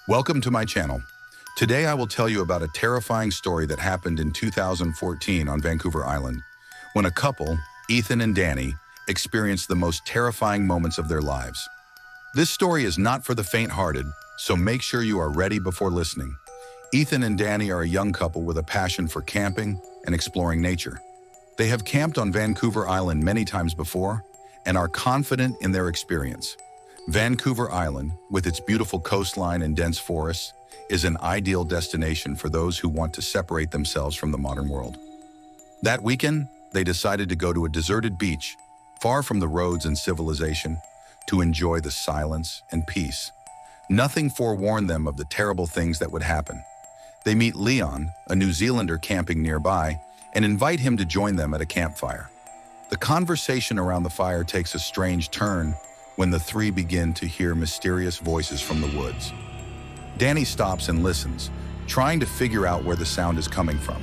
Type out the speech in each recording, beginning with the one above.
Welcome to my channel. Today I will tell you about a terrifying story that happened in 2014 on Vancouver Island, when a couple, Ethan and Danny, experienced the most terrifying moments of their lives. This story is not for the faint-hearted, so make sure you are ready before listening. Ethan and Danny are a young couple with a passion for camping and exploring nature. They have camped on Vancouver Island many times before and are confident in their experience. Vancouver Island, with its beautiful coastline and dense forests, is an ideal destination for those who want to separate themselves from the modern world. That weekend, they decided to go to a deserted beach, far from the roads and civilization, to enjoy the silence and peace. Nothing forewarned them of the terrible things that would happen. They meet Leon, a New Zealander camping nearby, and invite him to join them at a campfire. The conversation around the fire takes a strange turn when the three begin to hear mysterious voices from the woods. Danny stops and listens, trying to figure out where the sound is coming from.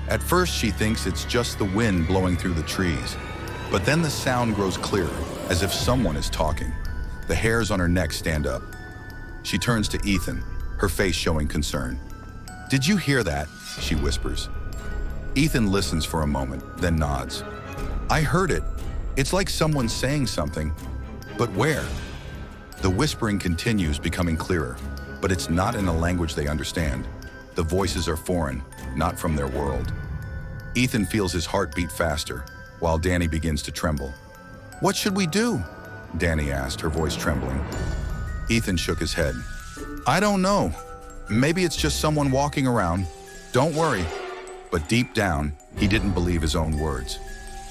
At first, she thinks it's just the wind blowing through the trees, but then the sound grows clearer, as if someone is talking. The hairs on her neck stand up. She turns to Ethan, her face showing concern. "Did you hear that?" she whispers. Ethan listens for a moment, then nods. "I heard it. It's like someone saying something. But where?" The whispering continues, becoming clearer, but it's not in a language they understand. The voices are foreign, not from their world. Ethan feels his heart beat faster, while Danny begins to tremble. "What should we do?" Danny asked, her voice trembling. Ethan shook his head. "I don't know. Maybe it's just someone walking around. Don't worry." But deep down, he didn't believe his own words.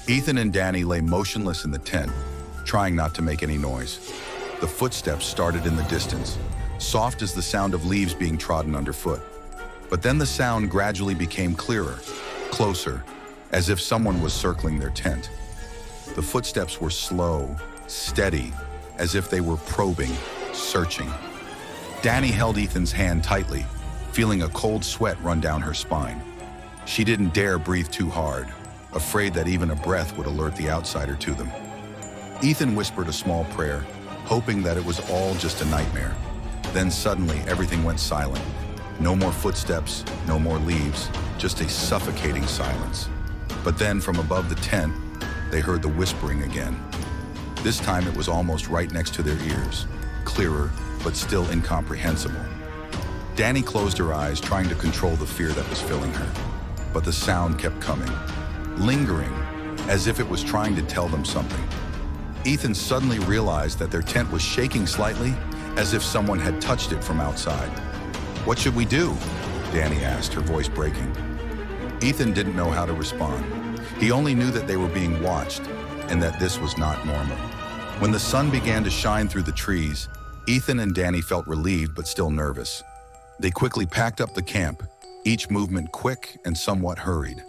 Ethan and Danny lay motionless in the tent, trying not to make any noise. The footsteps started in the distance, soft as the sound of leaves being trodden underfoot. But then the sound gradually became clearer, closer, as if someone was circling their tent. The footsteps were slow, steady, as if they were probing, searching. Danny held Ethan's hand tightly, feeling a cold sweat run down her spine. She didn't dare breathe too hard, afraid that even a breath would alert the outsider to them. Ethan whispered a small prayer, hoping that it was all just a nightmare. Then suddenly everything went silent. No more footsteps, no more leaves, just a suffocating silence. But then from above the tent, they heard the whispering again. This time it was almost right next to their ears, clearer but still incomprehensible. Danny closed her eyes, trying to control the fear that was filling her. But the sound kept coming, lingering, as if it was trying to tell them something. Ethan suddenly realized that their tent was shaking slightly, as if someone had touched it from outside. "What should we do?" Danny asked, her voice breaking. Ethan didn't know how to respond. He only knew that they were being watched, and that this was not normal. When the sun began to shine through the trees, Ethan and Danny felt relieved but still nervous. They quickly packed up the camp, each movement quick and somewhat hurried.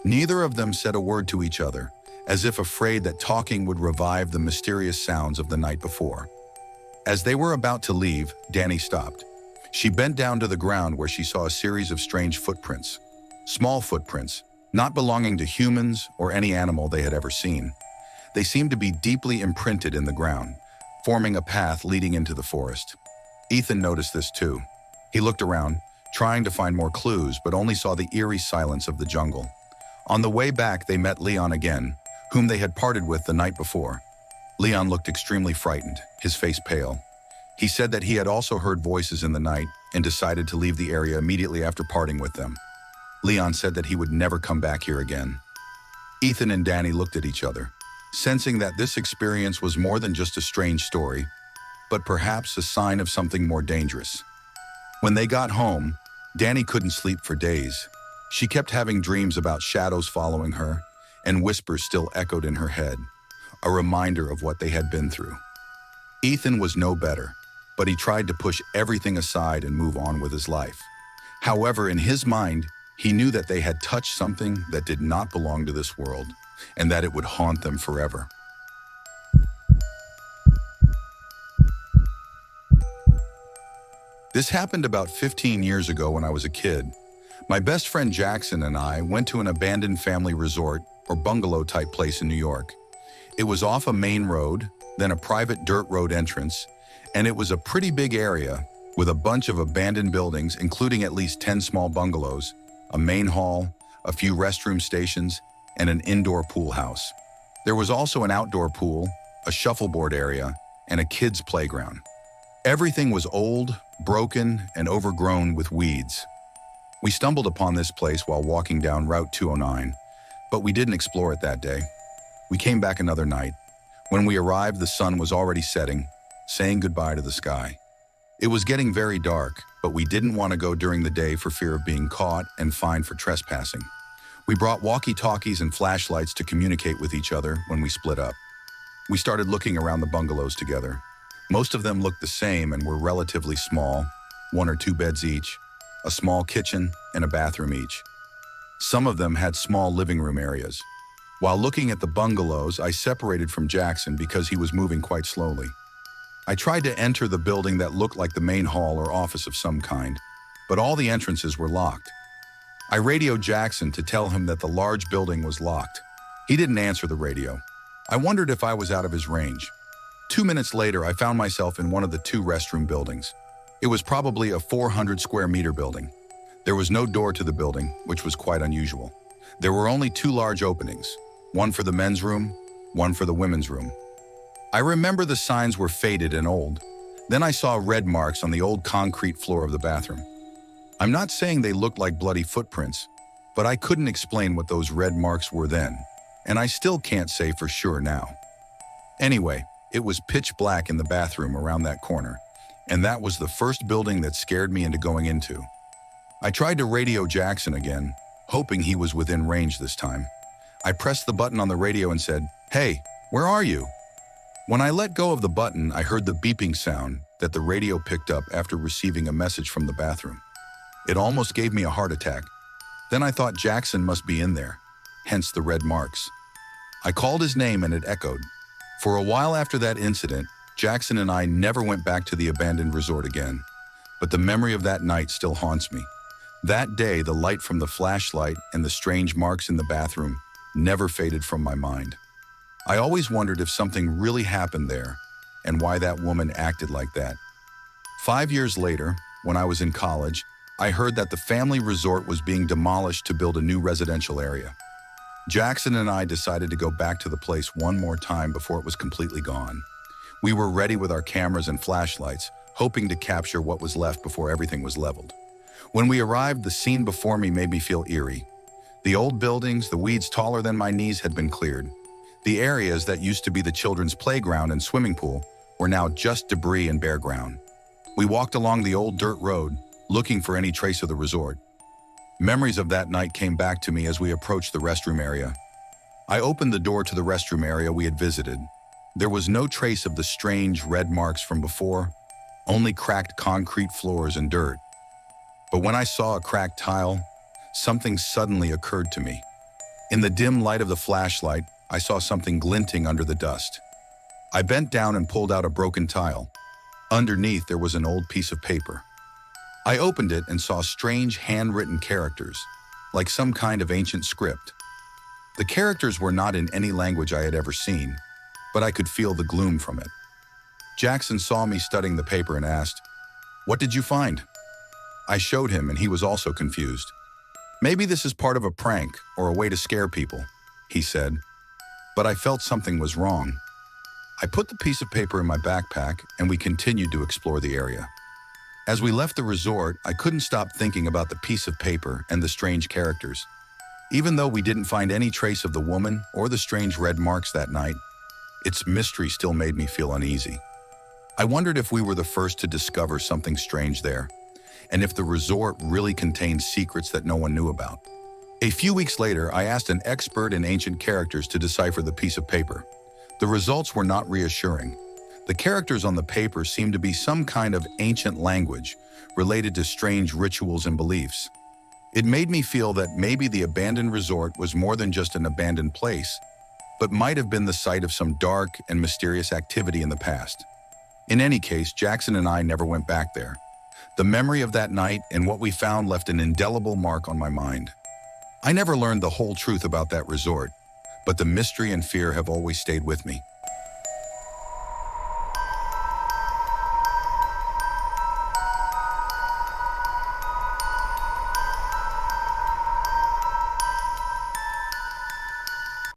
Neither of them said a word to each other, as if afraid that talking would revive the mysterious sounds of the night before. As they were about to leave, Danny stopped. She bent down to the ground where she saw a series of strange footprints. Small footprints, not belonging to humans or any animal they had ever seen. They seemed to be deeply imprinted in the ground, forming a path leading into the forest. Ethan noticed this too. He looked around, trying to find more clues, but only saw the eerie silence of the jungle. On the way back, they met Leon again, whom they had parted with the night before. Leon looked extremely frightened, his face pale. He said that he had also heard voices in the night and decided to leave the area immediately after parting with them. Leon said that he would never come back here again. Ethan and Danny looked at each other, sensing that this experience was more than just a strange story, but perhaps a sign of something more dangerous. When they got home, Danny couldn't sleep for days. She kept having dreams about shadows following her, and whispers still echoed in her head, a reminder of what they had been through. Ethan was no better, but he tried to push everything aside and move on with his life. However, in his mind, he knew that they had touched something that did not belong to this world, and that it would haunt them forever. This happened about 15 years ago when I was a kid. My best friend Jackson and I went to an abandoned family resort or bungalow-type place in New York. It was off a main road, then a private dirt road entrance, and it was a pretty big area, with a bunch of abandoned buildings, including at least 10 small bungalows, a main hall, a few restroom stations, and an indoor pool house. There was also an outdoor pool, a shuffleboard area, and a kids' playground. Everything was old, broken, and overgrown with weeds. We stumbled upon this place while walking down Route 209, but we didn't explore it that day. We came back another night. When we arrived, the sun was already setting, saying goodbye to the sky. It was getting very dark, but we didn't want to go during the day for fear of being caught and fined for trespassing. We brought walkie-talkies and flashlights to communicate with each other when we split up. We started looking around the bungalows together. Most of them looked the same and were relatively small, 1 or 2 beds each, a small kitchen, and a bathroom each. Some of them had small living room areas. While looking at the bungalows, I separated from Jackson because he was moving quite slowly. I tried to enter the building that looked like the main hall or office of some kind, but all the entrances were locked. I radioed Jackson to tell him that the large building was locked. He didn't answer the radio. I wondered if I was out of his range. 2 minutes later, I found myself in one of the 2 restroom buildings. It was probably a 400 square meter building. There was no door to the building, which was quite unusual. There were only 2 large openings, one for the men's room, one for the women's room. I remember the signs were faded and old. Then I saw red marks on the old concrete floor of the bathroom. I'm not saying they looked like bloody footprints, but I couldn't explain what those red marks were then, and I still can't say for sure now. Anyway, it was pitch black in the bathroom around that corner, and that was the first building that scared me into going into. I tried to radio Jackson again, hoping he was within range this time. I pressed the button on the radio and said, "Hey, where are you?" When I let go of the button, I heard the beeping sound that the radio picked up after receiving a message from the bathroom. It almost gave me a heart attack. Then I thought Jackson must be in there, hence the red marks. I called his name and it echoed. For a while after that incident, Jackson and I never went back to the abandoned resort again, but the memory of that night still haunts me. That day, the light from the flashlight and the strange marks in the bathroom never faded from my mind. I always wondered if something really happened there and why that woman acted like that. 5 years later, when I was in college, I heard that the family resort was being demolished to build a new residential area. Jackson and I decided to go back to the place one more time before it was completely gone. We were ready with our cameras and flashlights, hoping to capture what was left before everything was leveled. When we arrived, the scene before me made me feel eerie. The old buildings, the weeds taller than my knees had been cleared. The areas that used to be the children's playground and swimming pool were now just debris and bare ground. We walked along the old dirt road, looking for any trace of the resort. Memories of that night came back to me as we approached the restroom area. I opened the door to the restroom area we had visited. There was no trace of the strange red marks from before, only cracked concrete floors and dirt. But when I saw a cracked tile, something suddenly occurred to me. In the dim light of the flashlight, I saw something glinting under the dust. I bent down and pulled out a broken tile. Underneath, there was an old piece of paper. I opened it and saw strange handwritten characters, like some kind of ancient script. The characters were not in any language I had ever seen, but I could feel the gloom from it. Jackson saw me studying the paper and asked, "What did you find?" I showed him and he was also confused. "Maybe this is part of a prank or a way to scare people," he said, but I felt something was wrong. I put the piece of paper in my backpack and we continued to explore the area. As we left the resort, I couldn't stop thinking about the piece of paper and the strange characters. Even though we didn't find any trace of the woman or the strange red marks that night, its mystery still made me feel uneasy. I wondered if we were the first to discover something strange there, and if the resort really contained secrets that no one knew about. A few weeks later, I asked an expert in ancient characters to decipher the piece of paper. The results were not reassuring. The characters on the paper seemed to be some kind of ancient language related to strange rituals and beliefs. It made me feel that maybe the abandoned resort was more than just an abandoned place, but might have been the site of some dark and mysterious activity in the past. In any case, Jackson and I never went back there. The memory of that night and what we found left an indelible mark on my mind. I never learned the whole truth about that resort, but the mystery and fear have always stayed with me.